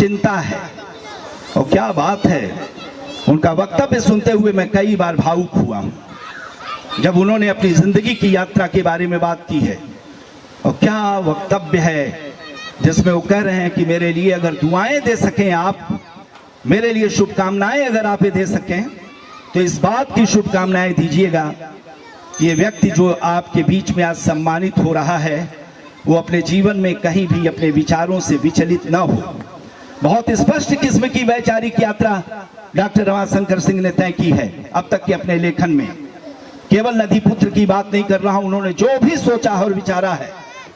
चिंता है। और क्या बात है, उनका वक्तव्य सुनते हुए मैं कई बार भावुक हुआ हूं जब उन्होंने अपनी जिंदगी की यात्रा के बारे में बात की है। और क्या वक्तव्य है जिसमें वो कह रहे हैं कि मेरे लिए अगर दुआएं दे सकें आप, मेरे लिए शुभकामनाएं अगर आप दे सकें, तो इस बात की शुभकामनाएं दीजिएगा कि ये व्यक्ति जो आपके बीच में आज सम्मानित हो रहा है वो अपने जीवन में कहीं भी अपने विचारों से विचलित न हो। बहुत स्पष्ट किस्म की वैचारिक यात्रा डॉक्टर रमाशंकर सिंह ने तय की है अब तक के अपने लेखन में। केवल नदी पुत्र की बात नहीं कर रहा हूं, उन्होंने जो भी सोचा और विचारा है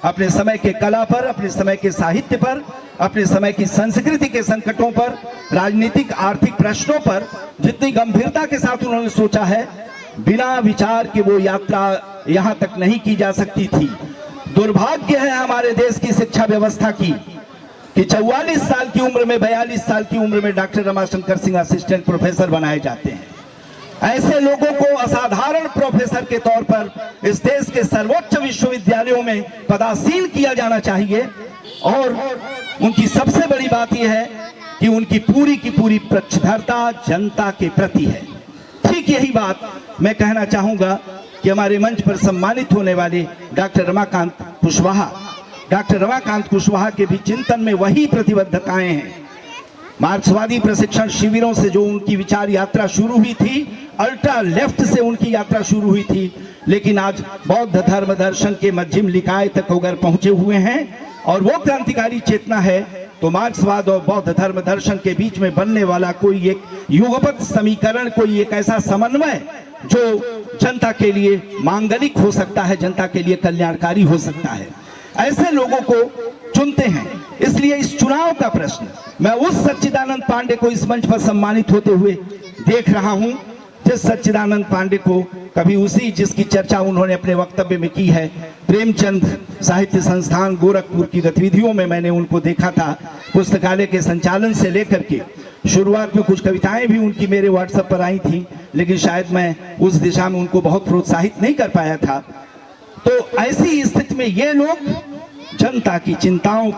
अपने समय के कला पर, अपने समय के साहित्य पर, अपने समय की संस्कृति के संकटों पर, राजनीतिक आर्थिक प्रश्नों पर जितनी गंभीरता के साथ उन्होंने सोचा है, बिना विचार के वो यात्रा यहां तक नहीं की जा सकती थी। दुर्भाग्य है हमारे देश की शिक्षा व्यवस्था की कि 44 साल की उम्र में, 42 साल की उम्र में doctor Ramashankar Singh assistant professor बनाए जाते हैं। ऐसे लोगों को असाधारण प्रोफेसर के तौर पर इस देश के सर्वोच्च विश्वविद्यालयों में पदासीन किया जाना चाहिए। और उनकी सबसे बड़ी बात यह है कि उनकी पूरी की पूरी पक्षधरता जनता के प्रति है। ठीक यही बात मैं कहना चाहूंगा कि हमारे मंच पर सम्मानित होने वाले डॉक्टर रमाकांत कुशवाहा के भी चिंतन में वही प्रतिबद्धताएं हैं। मार्क्सवादी प्रशिक्षण शिविरों से जो उनकी विचार यात्रा शुरू हुई थी, अल्ट्रा लेफ्ट से उनकी यात्रा शुरू हुई थी, लेकिन आज बौद्ध धर्म दर्शन के मध्यम निकाय तक होकर पहुंचे हुए हैं। और वो क्रांतिकारी चेतना है तो मार्क्सवाद और बौद्ध धर्म दर्शन के बीच में बनने वाला कोई एक युगपत समीकरण, कोई एक ऐसा समन्वय जो जनता के लिए मांगलिक हो सकता है, जनता के लिए कल्याणकारी हो सकता है, ऐसे लोगों को चुनते हैं। इसलिए इस चुनाव का प्रश्न मैं उस सच्चिदानंद पांडे को इस मंच पर सम्मानित होते हुए देख रहा हूं, जिस सच्चिदानंद पांडे को कभी उसी जिसकी चर्चा उन्होंने अपने वक्तव्य में की है, प्रेमचंद साहित्य संस्थान गोरखपुर की गतिविधियों में मैंने उनको देखा था। पुस्तकालय के संचालन से लेकर के शुरुआत में कुछ कविताएं भी उनकी मेरे व्हाट्सएप पर आई थी, लेकिन शायद मैं उस दिशा में उनको बहुत प्रोत्साहित नहीं कर पाया था। तो ऐसी स्थिति में ये लोग जनता की चिंताओं